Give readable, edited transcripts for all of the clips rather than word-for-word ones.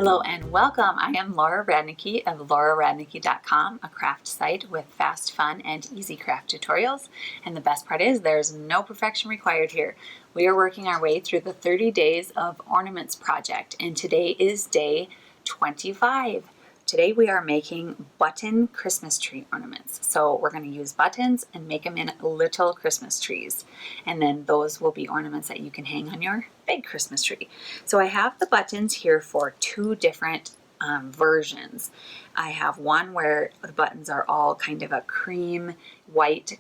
Hello and welcome. I am Laura Radnicki of lauraradnicki.com, a craft site with fast, fun, and easy craft tutorials. And the best part is there's no perfection required here. We are working our way through the 30 days of Ornaments project, and today is day 25. Today we are making button Christmas tree ornaments. So we're going to use buttons and make them in little Christmas trees. And then those will be ornaments that you can hang on your big Christmas tree. So I have the buttons here for two different versions. I have one where the buttons are all kind of a cream white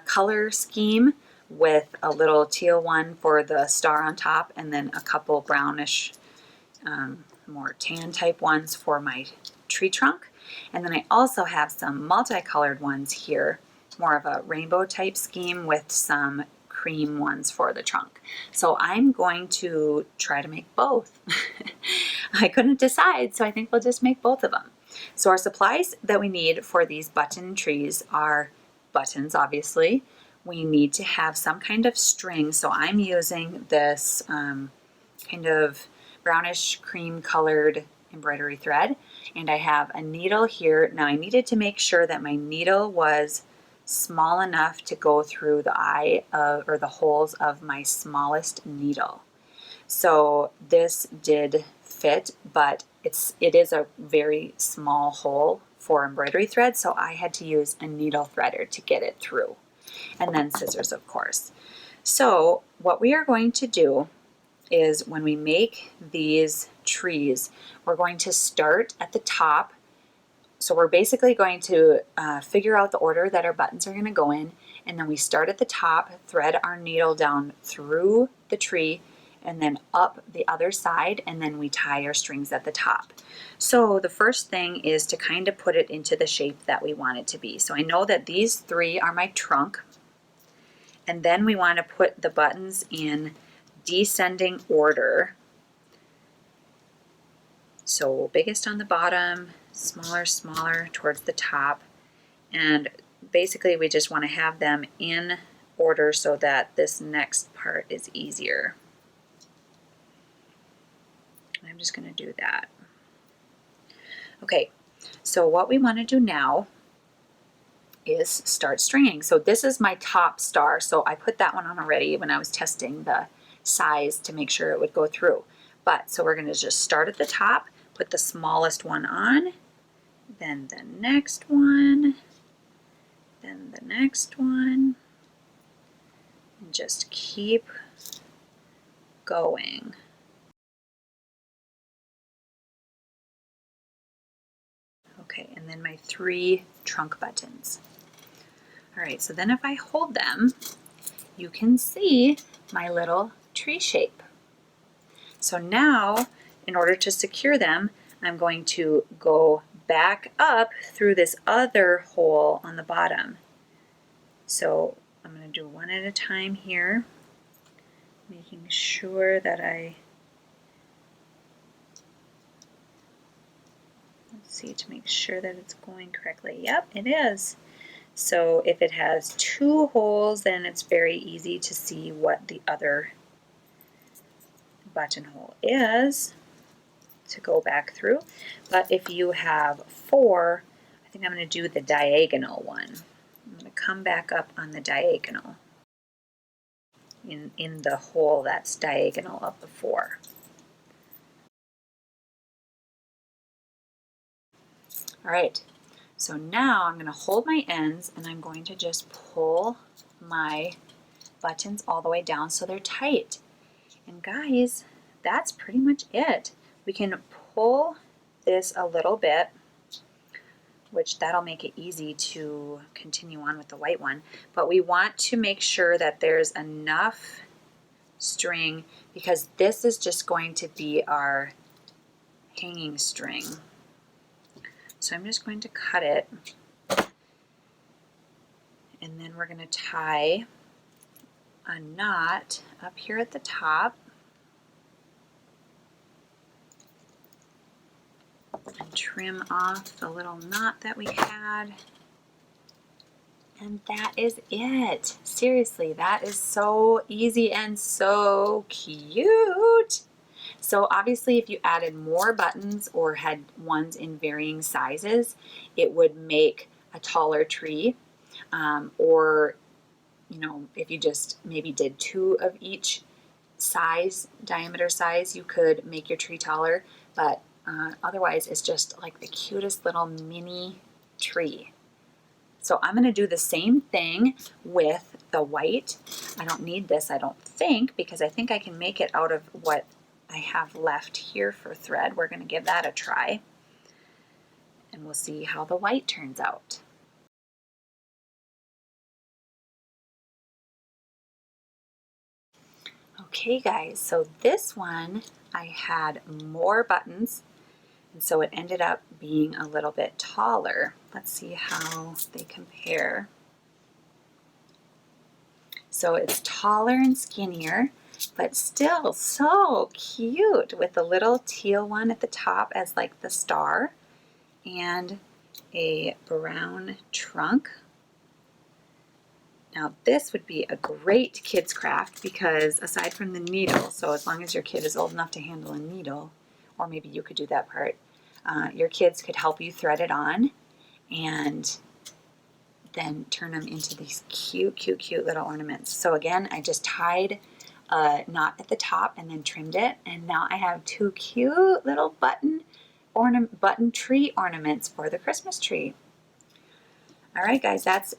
color scheme with a little teal one for the star on top, and then a couple brownish more tan type ones for my tree trunk. And then I also have some multicolored ones here, more of a rainbow type scheme with some cream ones for the trunk. So I'm going to try to make both. I couldn't decide, so I think we'll just make both of them. So our supplies that we need for these button trees are buttons, obviously. We need to have some kind of string, so I'm using this kind of brownish cream colored embroidery thread, and I have a needle here. Now I needed to make sure that my needle was small enough to go through the eye of, or the holes of my smallest needle. So this did fit, but it is a very small hole for embroidery thread, so I had to use a needle threader to get it through, and then scissors, of course. So what we are going to do is when we make these trees, we're going to start at the top. So we're basically going to figure out the order that our buttons are going to go in, and then we start at the top, thread our needle down through the tree, and then up the other side, and then we tie our strings at the top. So the first thing is to kind of put it into the shape that we want it to be. So I know that these three are my trunk, and then we want to put the buttons in descending order. So biggest on the bottom, smaller towards the top, and basically we just want to have them in order so that this next part is easier. I'm just going to do that. Okay, so what we want to do now is start stringing. So this is my top star, so I put that one on already when I was testing the size to make sure it would go through. But so we're going to just start at the top, put the smallest one on, then the next one, then the next one, and just keep going. Okay, and then my three trunk buttons. All right, so then if I hold them, you can see my little tree shape. So now, in order to secure them, I'm going to go back up through this other hole on the bottom. So I'm going to do one at a time here, making sure that let's see, to make sure that it's going correctly. Yep, it is. So if it has two holes, then it's very easy to see what the other buttonhole is to go back through. But if you have four, I think I'm going to do the diagonal one. I'm going to come back up on the diagonal in the hole that's diagonal of the four. All right, so now I'm going to hold my ends and I'm going to just pull my buttons all the way down so they're tight. And guys, that's pretty much it. We can pull this a little bit, which that'll make it easy to continue on with the white one. But we want to make sure that there's enough string, because this is just going to be our hanging string. So I'm just going to cut it, and then we're going to tie a knot up here at the top. And trim off the little knot that we had. And that is it. Seriously, that is so easy and so cute. So obviously if you added more buttons or had ones in varying sizes, it would make a taller tree. Or, you know, if you just maybe did 2 of each size, diameter size, you could make your tree taller. But otherwise it's just like the cutest little mini tree. So I'm going to do the same thing with the white. I don't need this, I don't think, because I think I can make it out of what I have left here for thread. We're going to give that a try, and we'll see how the white turns out. Okay guys, so this one I had more buttons, and so it ended up being a little bit taller. Let's see how they compare. So it's taller and skinnier, but still so cute, with the little teal one at the top as like the star and a brown trunk. Now this would be a great kids craft because aside from the needle, so as long as your kid is old enough to handle a needle, or maybe you could do that part, your kids could help you thread it on and then turn them into these cute, cute, cute little ornaments. So again, I just tied a knot at the top and then trimmed it, and now I have 2 cute little button tree ornaments for the Christmas tree. All right, guys, that's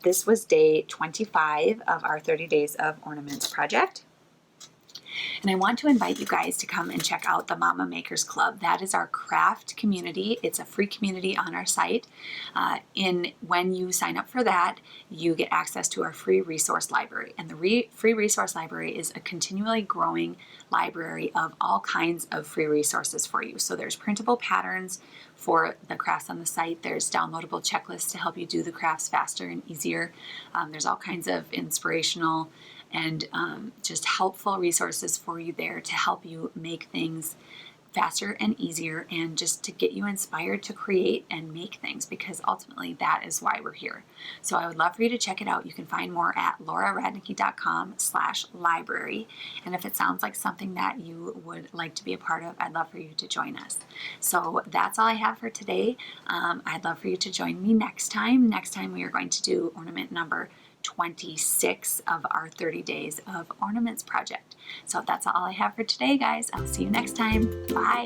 this was day 25 of our 30 Days of Ornaments project. And I want to invite you guys to come and check out the Mama Makers Club. That is our craft community. It's a free community on our site. When you sign up for that, you get access to our free resource library. And the free resource library is a continually growing library of all kinds of free resources for you. So there's printable patterns for the crafts on the site. There's downloadable checklists to help you do the crafts faster and easier. There's all kinds of inspirational and just helpful resources for you there to help you make things faster and easier, and just to get you inspired to create and make things, because ultimately that is why we're here. So I would love for you to check it out. You can find more at lauraradnicki.com/library. And if it sounds like something that you would like to be a part of, I'd love for you to join us. So that's all I have for today. I'd love for you to join me next time. Next time we are going to do ornament number 26 of our 30 Days of Ornaments project. So that's all I have for today, guys. I'll see you next time. Bye.